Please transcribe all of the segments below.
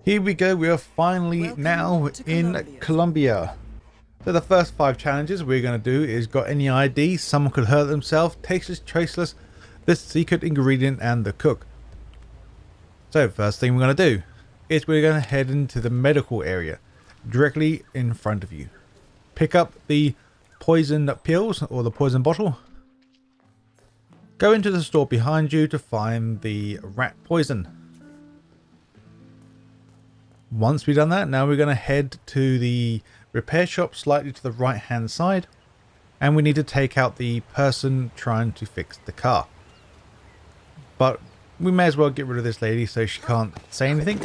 Here we go, we are finally now in Colombia. So the first 5 challenges we're going to do is got any ID, someone could hurt themselves, tasteless, traceless, the secret ingredient and the cook. So first thing we're going to do is we're going to head into the medical area directly in front of you. Pick up the poison pills or the poison bottle. Go into the store behind you to find the rat poison. Once we've done that, now we're going to head to the repair shop slightly to the right hand side, and we need to take out the person trying to fix the car. But we may as well get rid of this lady so she can't say anything.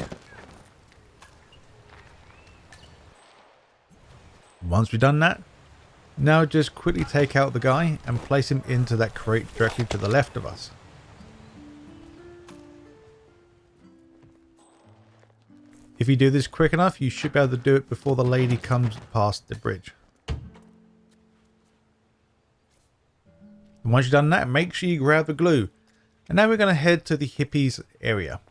Once we've done that, now just quickly take out the guy and place him into that crate directly to the left of us. If you do this quick enough, you should be able to do it before the lady comes past the bridge. And once you've done that, make sure you grab the glue. And now we're going to head to the hippies area.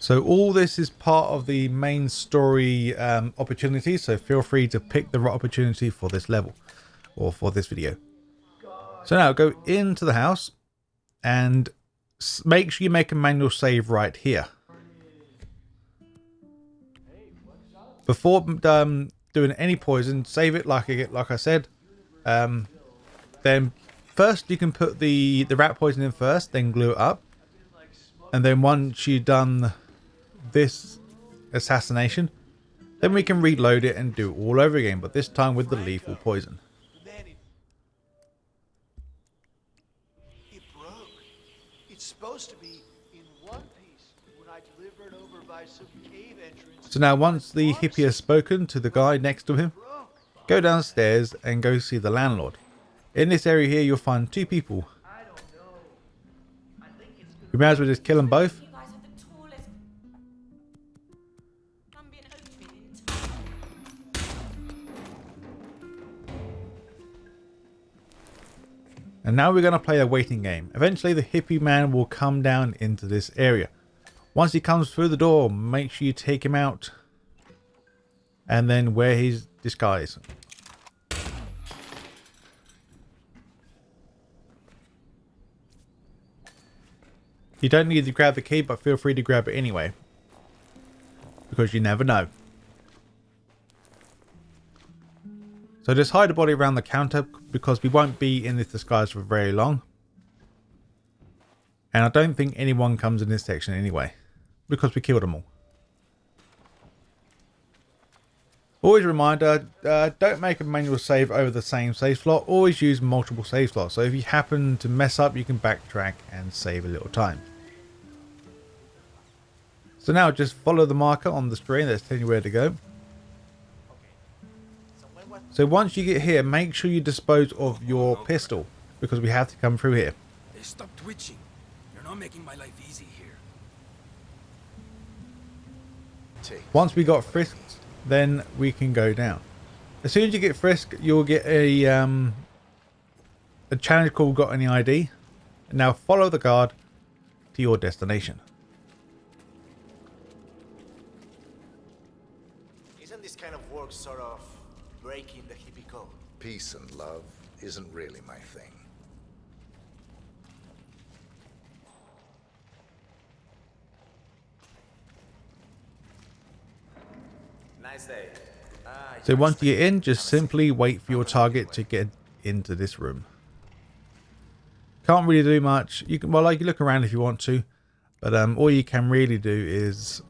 So all this is part of the main story opportunity, so feel free to pick the right opportunity for this level or for this video. So now go into the house and make sure you make a manual save right here. Before doing any poison, save it like I said. Then first you can put the rat poison in first, then glue it up. And then once you've done this assassination, then we can reload it and do it all over again, but this time with the lethal poison. Supposed to be in one piece when I delivered over by some cave entrance. So now once the hippie has spoken to the guy next to him, go downstairs and go see the landlord. In this area here you'll find 2 people. We may as well just kill them both. And now we're going to play a waiting game. Eventually the hippie man will come down into this area. Once he comes through the door, make sure you take him out and then wear his disguise. You don't need to grab the key, but feel free to grab it anyway, because you never know. So just hide the body around the counter because we won't be in this disguise for very long. And I don't think anyone comes in this section anyway, because we killed them all. Always a reminder, don't make a manual save over the same save slot. Always use multiple save slots. So if you happen to mess up, you can backtrack and save a little time. So now just follow the marker on the screen that's telling you where to go. So once you get here, make sure you dispose of your pistol, because we have to come through here. Stop twitching. You're not making my life easy here. Once we got frisked, then we can go down. As soon as you get frisked, you'll get a challenge called Got Any ID. Now follow the guard to your destination. Isn't this kind of work sort of breaking the hippie code? Peace and love isn't really my thing. Nice day. So once you get in, just simply wait for your target to get into this room. Can't really do much. You can, well, like, you look around if you want to, but all you can really do is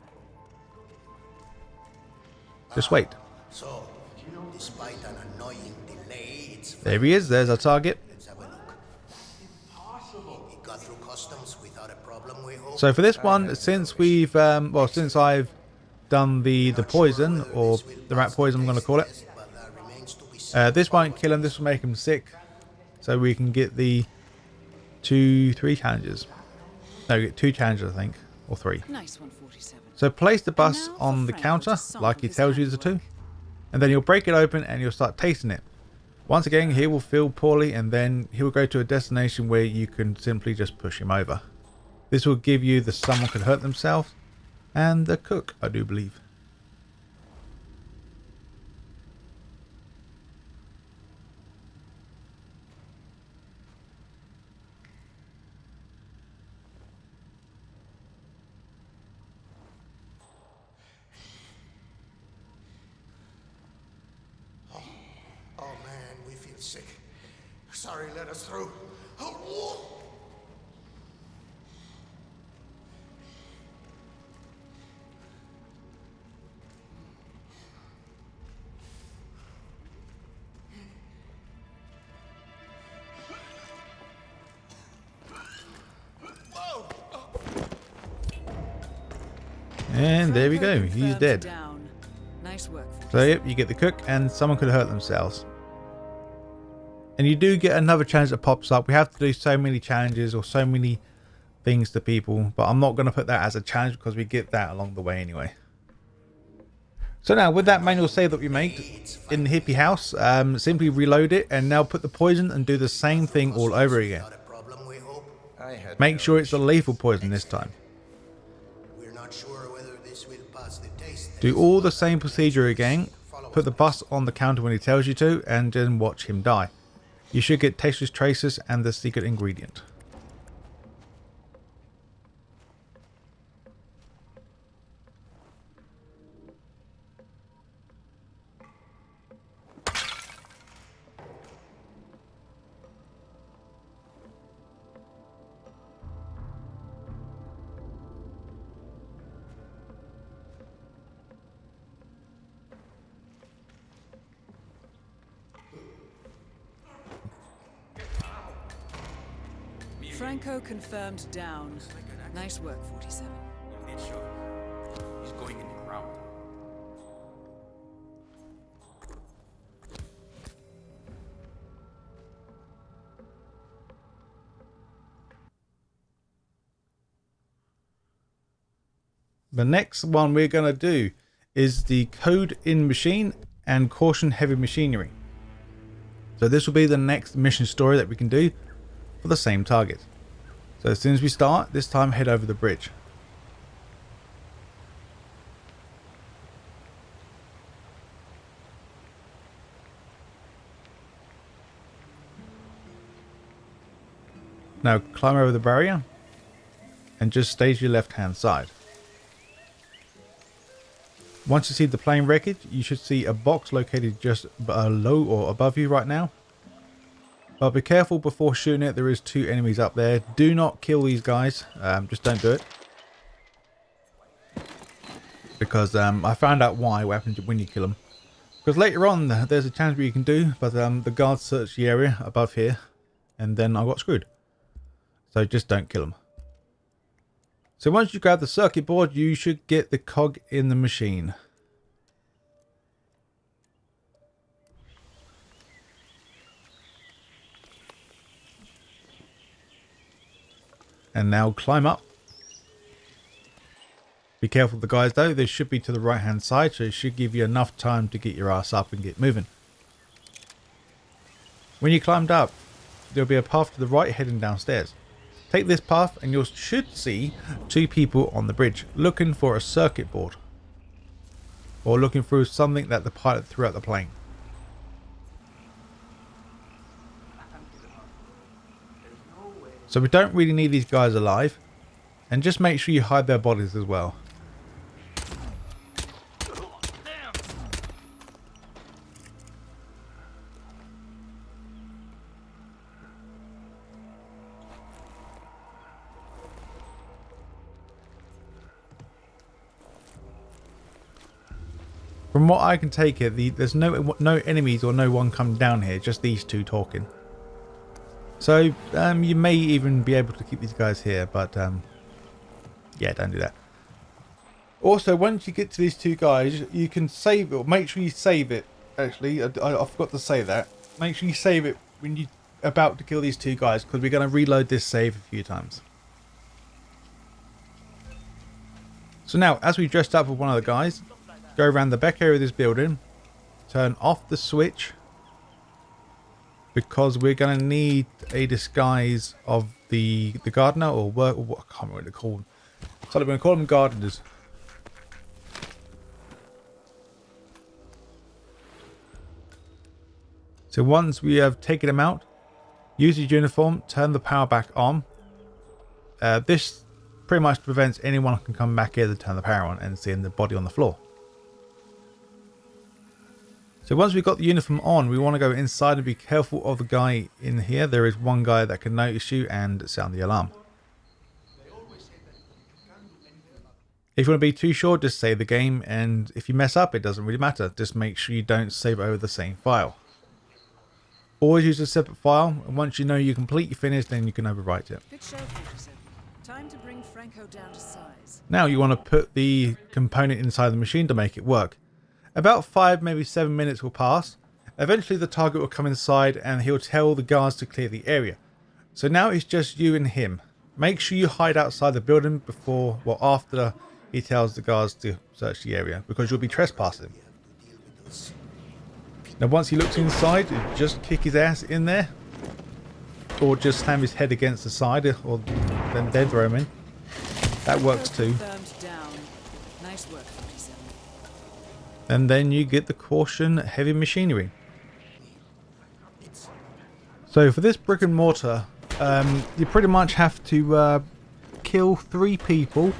just wait. So, despite an annoying delay, it's There he is. There's our target. Let's have a look. Impossible. He got through customs without a problem, we hope. So for this one, since we've since I've done the poison, or the rat poison I'm going to call it, this won't kill him. This will make him sick, so we can get the 3 challenges. No, we get 2 challenges, I think, or 3. Nice one, 47. So place the bus on the counter like he tells you to, and then you'll break it open and you'll start tasting it. Once again, he will feel poorly and then he will go to a destination where you can simply just push him over. This will give you the someone could hurt themselves and the cook, I do believe. Oh man, we feel sick. Sorry, let us through. Oh, And there we go, he's dead. Down. Nice work. So yep, you get the cook and someone could hurt themselves. And you do get another challenge that pops up. We have to do so many challenges or so many things to people, but I'm not going to put that as a challenge because we get that along the way anyway. So now with that manual save that we made in the hippie house, simply reload it and now put the poison and do the same thing all over again. not a problem, we hope. Make sure it's a lethal poison this time. We're not sure whether this will pass the taste Do test. all the same procedure again. Put the bus on the counter when he tells you to and then watch him die. You should get Tasteless, Traces and the secret ingredient. Franco confirmed down. Nice work, 47. It should. He's going in the ground. The next one we're going to do is the code in machine and caution heavy machinery. So this will be the next mission story that we can do for the same target. So as soon as we start, this time head over the bridge. Now climb over the barrier and just stay to your left hand side. Once you see the plane wreckage, you should see a box located just below or above you right now. But be careful before shooting it, there is 2 enemies up there. Do not kill these guys, just don't do it. Because I found out what happens when you kill them. Because later on there's a challenge where you can do, but the guards searched the area above here and then I got screwed. So just don't kill them. So once you grab the circuit board, you should get the cog in the machine. And now climb up. Be careful of the guys though, they should be to the right hand side, so it should give you enough time to get your ass up and get moving. When you climbed up, there'll be a path to the right heading downstairs. Take this path and you should see 2 people on the bridge looking for a circuit board. Or looking through something that the pilot threw at the plane. So we don't really need these guys alive. And just make sure you hide their bodies as well. From what I can take it, there's no enemies or no one coming down here, just these 2 talking. So you may even be able to keep these guys here, but yeah, don't do that. Also, once you get to these 2 guys, you can save it, or make sure you save it. Actually, I forgot to say that. Make sure you save it when you're about to kill these 2 guys, because we're going to reload this save a few times. So now, as we dressed up with one of the guys, go around the back area of this building, turn off the switch, because we're going to need a disguise of the gardener or work. Or what, I can't remember what they're called. So we're going to call them gardeners. So once we have taken him out, use his uniform, turn the power back on. This pretty much prevents anyone who can come back here to turn the power on and seeing the body on the floor. So once we've got the uniform on, we want to go inside and be careful of the guy in here. There is one guy that can notice you and sound the alarm. If you want to be too sure, just save the game, and if you mess up, it doesn't really matter. Just make sure you don't save over the same file. Always use a separate file, and once you know you're completely finished, then you can overwrite it. Good show, 47. Time to bring Franco down to size. Now you want to put the component inside the machine to make it work. About 5, maybe 7 minutes will pass. Eventually the target will come inside and he'll tell the guards to clear the area. So now it's just you and him. Make sure you hide outside the building before, well, after he tells the guards to search the area, because you'll be trespassing. Now once he looks inside, just kick his ass in there, or just slam his head against the side, or then throw him in. That works too. Confirmed down. Nice work, 47. And then you get the caution heavy machinery. So for this brick and mortar, you pretty much have to kill 3 people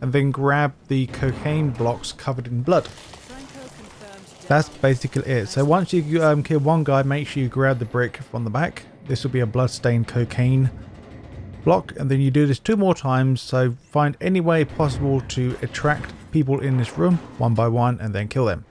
and then grab the cocaine blocks covered in blood. That's basically it. So once you kill one guy, make sure you grab the brick from the back. This will be a blood-stained cocaine block, and then you do this 2 more times. So find any way possible to attract people in this room one by one and then kill them.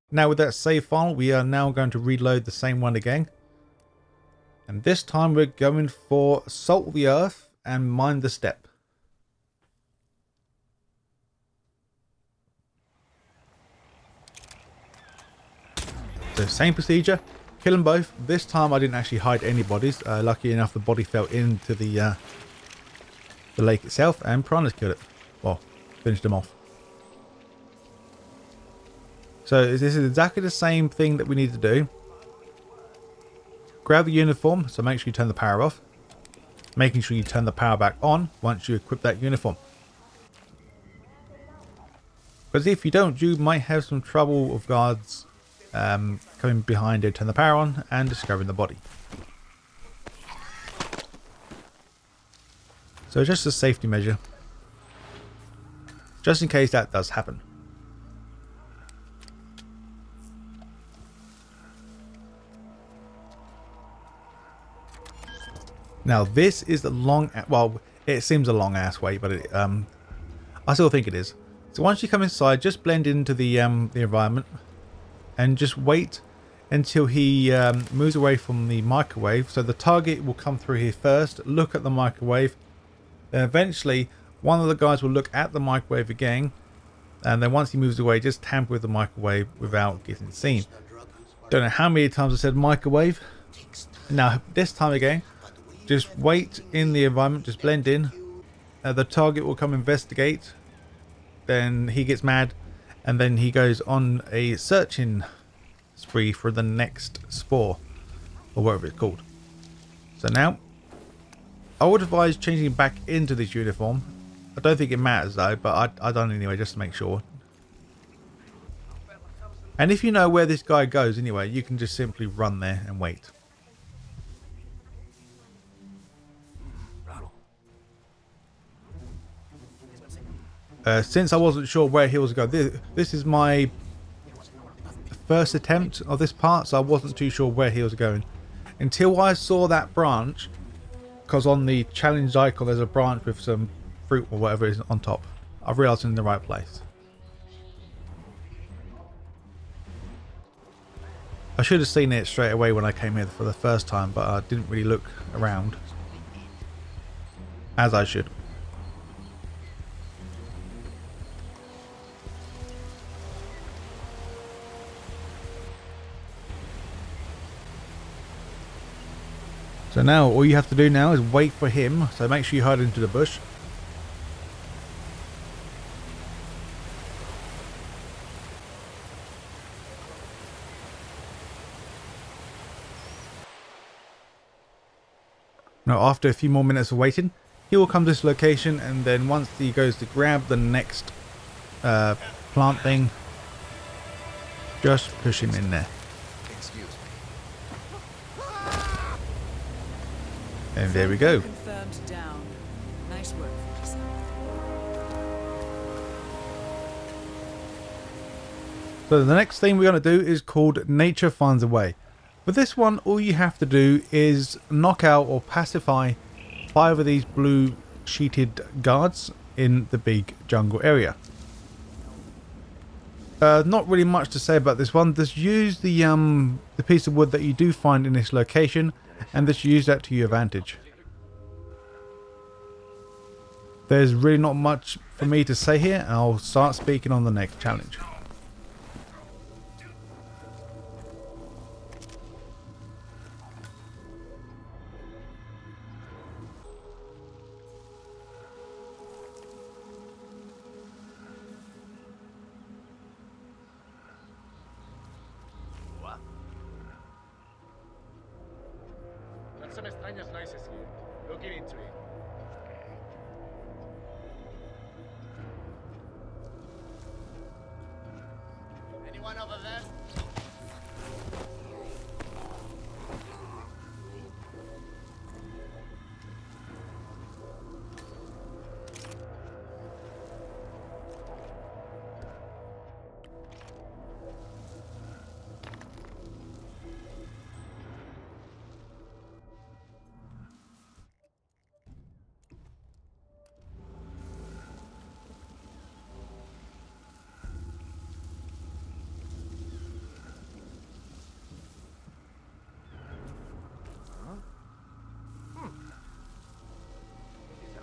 Now with that save file, we are now going to reload the same one again. And this time we're going for salt the earth and mine the step. So same procedure, kill them both. This time I didn't actually hide any bodies. Lucky enough the body fell into the lake itself and Piranhas killed it. Well, finished them off. So this is exactly the same thing that we need to do. Grab the uniform, so make sure you turn the power off. Making sure you turn the power back on once you equip that uniform. Because if you don't, you might have some trouble with guards coming behind you, turn the power on and discovering the body. So just a safety measure. Just in case that does happen. Now this is the long, well, it seems a long ass wait, but I still think it is. So once you come inside, just blend into the environment and just wait until he moves away from the microwave. So the target will come through here first, look at the microwave, then eventually one of the guys will look at the microwave again, and then once he moves away, just tamper with the microwave without getting seen. Don't know how many times I said microwave. Now this time again, just wait in the environment, just blend in. The target will come investigate, then he gets mad, and then he goes on a searching spree for the next spore, or whatever it's called. So now, I would advise changing back into this uniform. I don't think it matters though, but I done anyway just to make sure. And if you know where this guy goes anyway, you can just simply run there and wait. Since I wasn't sure where he was going, this is my first attempt of this part, so I wasn't too sure where he was going until I saw that branch, because on the challenge icon there's a branch with some fruit or whatever is on top. I realised I'm in the right place. I should have seen it straight away when I came here for the first time, but I didn't really look around as I should. So now all you have to do now is wait for him, so make sure you hide into the bush. Now after a few more minutes of waiting, he will come to this location, and then once he goes to grab the next plant thing, just push him in there. And there we go. Confirmed down. Nice work, Fortuna. So the next thing we're going to do is called Nature Finds a Way. For this one, all you have to do is knock out or pacify 5 of these blue sheeted guards in the big jungle area. Not really much to say about this one. Just use the piece of wood that you do find in this location, and just use that to your advantage. There's really not much for me to say here, and I'll start speaking on the next challenge. Got some extrañas noises here. Looking into it. Anyone over there?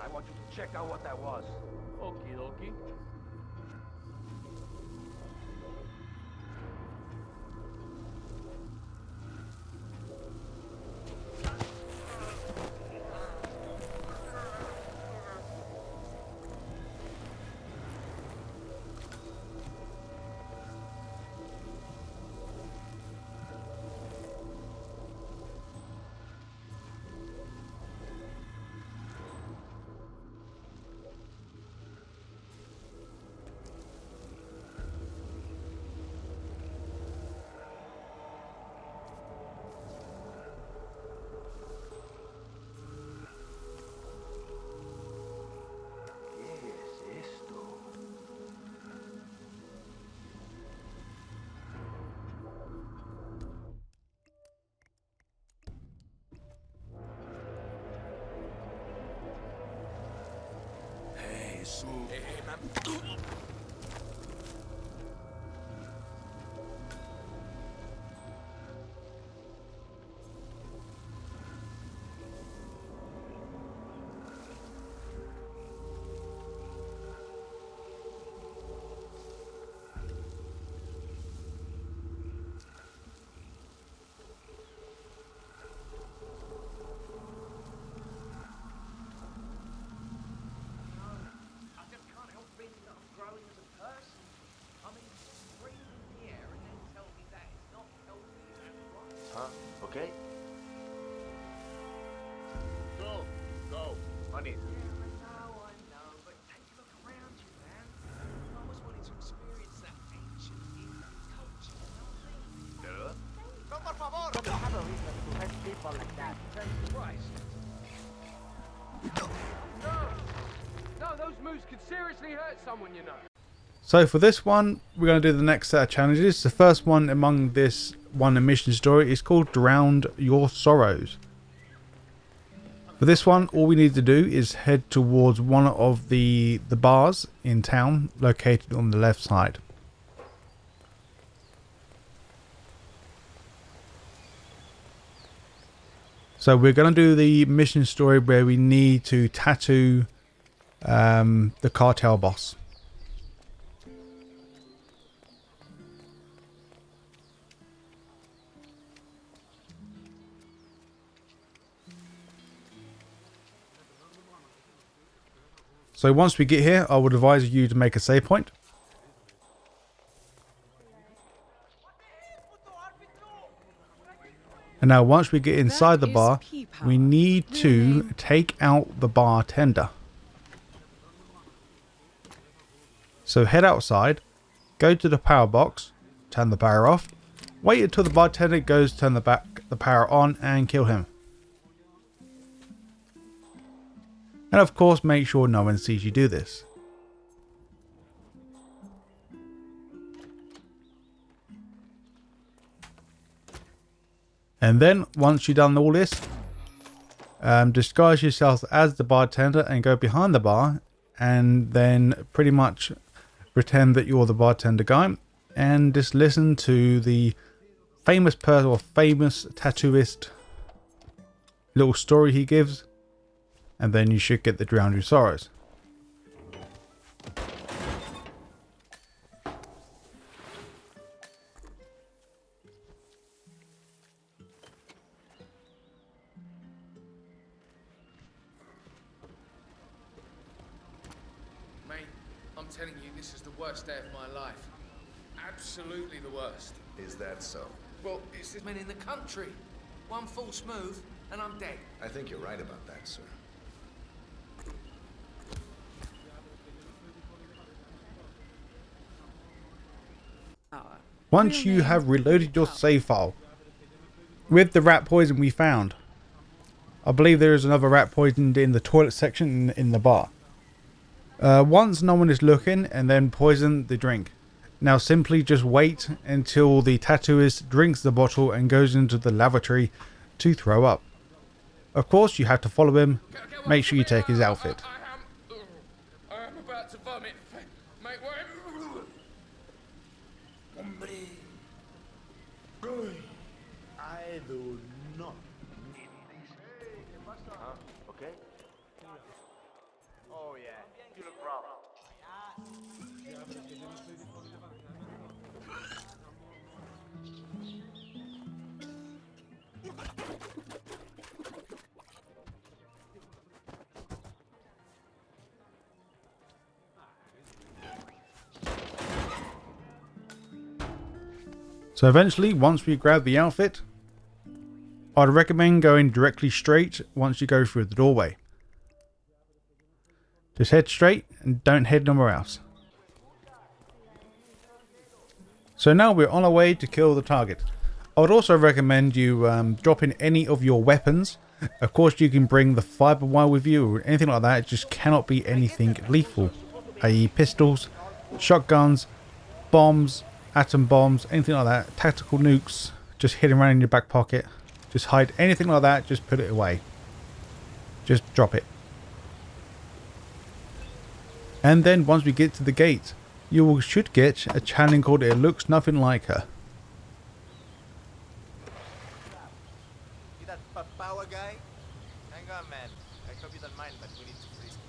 I want you to check out what that was. Okie dokie. Hey, man. Okay? Go, go, on it. No, those moves could seriously hurt someone, you know. So for this one, we're going to do the next set of challenges. The first one among this one mission story is called Drown Your Sorrows. For this one, all we need to do is head towards one of the bars in town located on the left side. So we're going to do the mission story where we need to tattoo the cartel boss. So once we get here, I would advise you to make a save point. And now once we get inside the bar, we need to take out the bartender. So head outside, go to the power box, turn the power off, wait until the bartender goes, turn the power on and kill him. And of course make sure no one sees you do this. And then once you've done all this, disguise yourself as the bartender and go behind the bar and then pretty much pretend that you're the bartender guy and just listen to the famous person or famous tattooist little story he gives, and then you should get the Drown Your Sorrows. Mate, I'm telling you, this is the worst day of my life. Absolutely the worst. Is that so? Well, it's this man in the country. One false move, and I'm dead. I think you're right about that, sir. Once you have reloaded your save file with the rat poison we found, I believe there is another rat poisoned in the toilet section in the bar. Once no one is looking, and then poison the drink. Now simply just wait until the tattooist drinks the bottle and goes into the lavatory to throw up. Of course you have to follow him, make sure you take his outfit. I am about to vomit. Mate, where? I do not need this. Okay? Oh yeah, you look proud. So eventually, once we grab the outfit, I'd recommend going directly straight once you go through the doorway. Just head straight and don't head nowhere else. So now we're on our way to kill the target. I would also recommend you drop in any of your weapons. Of course you can bring the fiber wire with you or anything like that. It just cannot be anything lethal. i.e. pistols, shotguns, bombs, atom bombs, anything like that. Tactical nukes, just hidden around in your back pocket. Just hide anything like that, just put it away. Just drop it. And then once we get to the gate, you should get a challenge called It Looks Nothing Like Her. You that power guy? Hang on, man. I hope you don't mind, but we need to freeze him.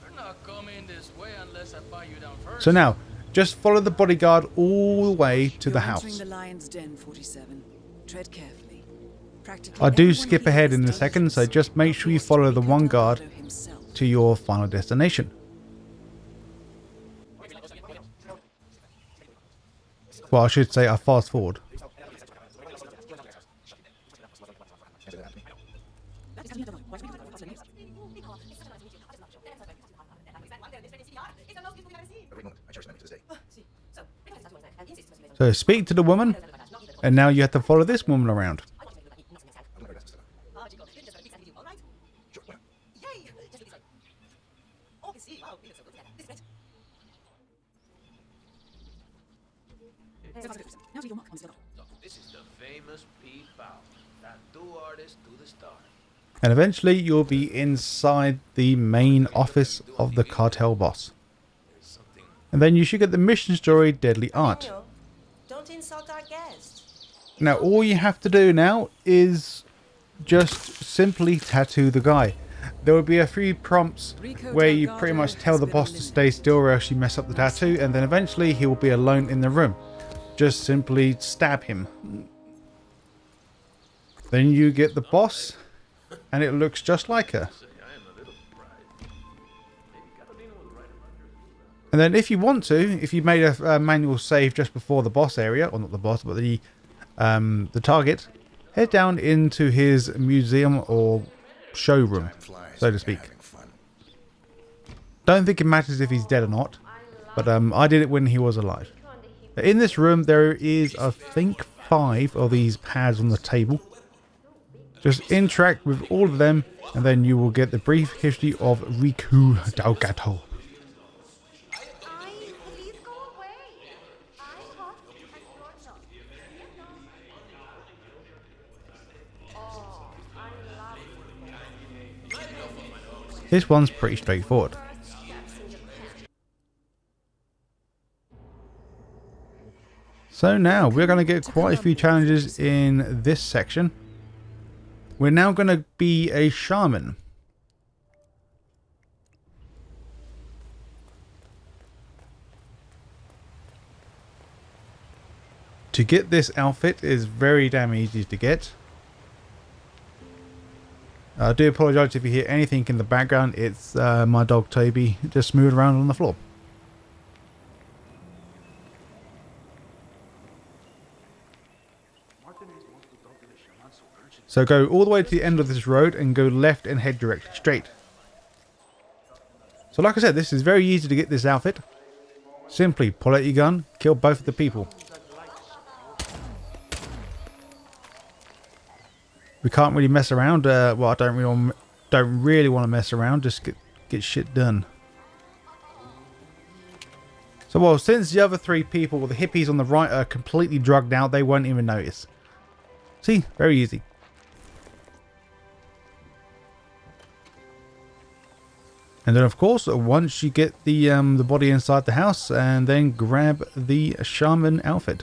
We're not coming this way unless I buy you down first. So now, just follow the bodyguard all the way to the You're house. entering the lion's den, 47. Tread carefully. Practically I do everyone skip here ahead is in a second, so dangerous. just make sure you follow the one guard Delgado himself. to your final destination. Well, I should say I fast forward. So speak to the woman, and now you have to follow this woman around. This is the famous P. Bow, tattoo artist to the star. And eventually you'll be inside the main office of the cartel boss. And then you should get the mission story Deadly Art. Daniel, don't insult our guest. Now all you have to do now is just simply tattoo the guy. There will be a few prompts Ricco where you Delgado pretty much tell has the been boss to eliminated. stay still or else you mess up the tattoo, and then eventually he will be alone in the room. Just simply stab him. Then you get the boss and it looks just like her. And then if you want to, if you made a manual save just before the boss area, or not the boss, but the target, head down into his museum or showroom, so to speak. Don't think it matters if he's dead or not, but I did it when he was alive. In this room there is, I think, 5 of these pads on the table. Just interact with all of them and then you will get the brief history of Ricco Delgado. Please go away. I talk and you're not. Oh, I love This one's pretty straightforward. So now we're going to get quite a few challenges in this section. We're now going to be a shaman. To get this outfit is very damn easy to get. I do apologise if you hear anything in the background. It's my dog Toby just moving around on the floor. So go all the way to the end of this road and go left and head directly straight. So like I said, this is very easy to get this outfit. Simply pull out your gun, kill both of the people. We can't really mess around. Well, I don't really want to mess around. Just get shit done. So well, since the other 3 people, the hippies on the right, are completely drugged out, they won't even notice. See, very easy. And then of course, once you get the body inside the house, and then grab the shaman outfit.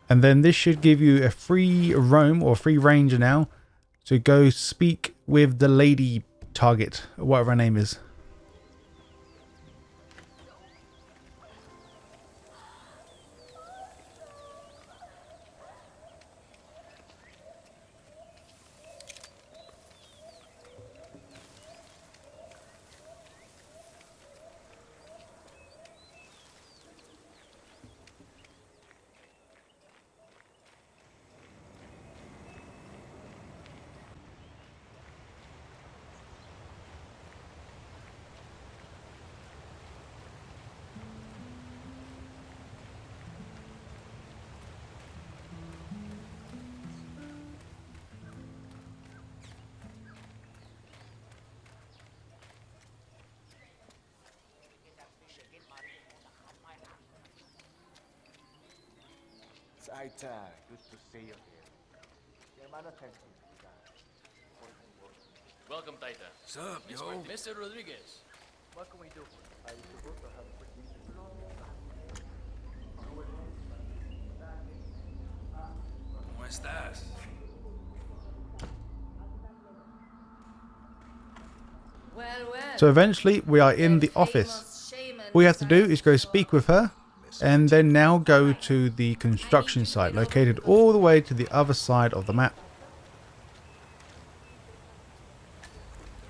And then this should give you a free roam or free range now to go speak with the lady target, or whatever her name is. Aita, good to see you here. Welcome, Taita. Sup, yo? Mr. Rodriguez. What can we do for you? Are you supposed to have a pretty ¿Cómo estás? So eventually we are in the office. All you have to do is go speak with her, and then now go to the construction site located all the way to the other side of the map.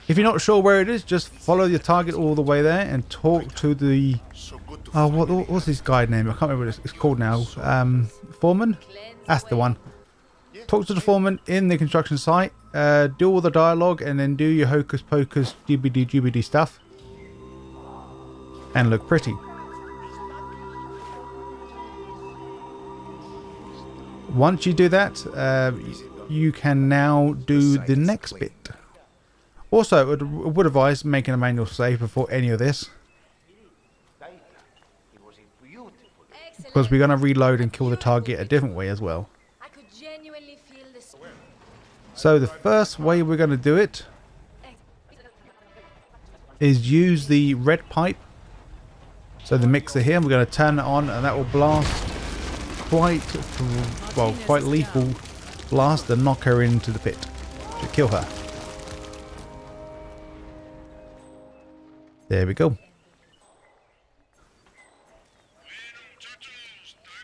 If you're not sure where it is, just follow your target all the way there and talk to the Oh, what's this guy name? I can't remember what it's called now. Foreman? That's the one. Talk to the foreman in the construction site. Do all the dialogue and then do your hocus pocus GBD stuff. And look pretty. Once you do that, you can now do the next bit. Also, I would advise making a manual save before any of this, because we're going to reload and kill the target a different way as well. I could genuinely feel this. So the first way we're going to do it is use the red pipe. So the mixer here, we're going to turn it on, and that will blast quite lethal blast and knock her into the pit to kill her. There we go.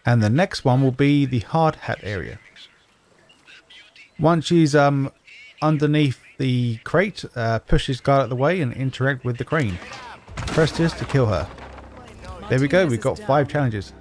And the next one will be the hard hat area. Once she's underneath the crate, push this guard out of the way and interact with the crane. Press this to kill her. There we go, we've got 5 challenges.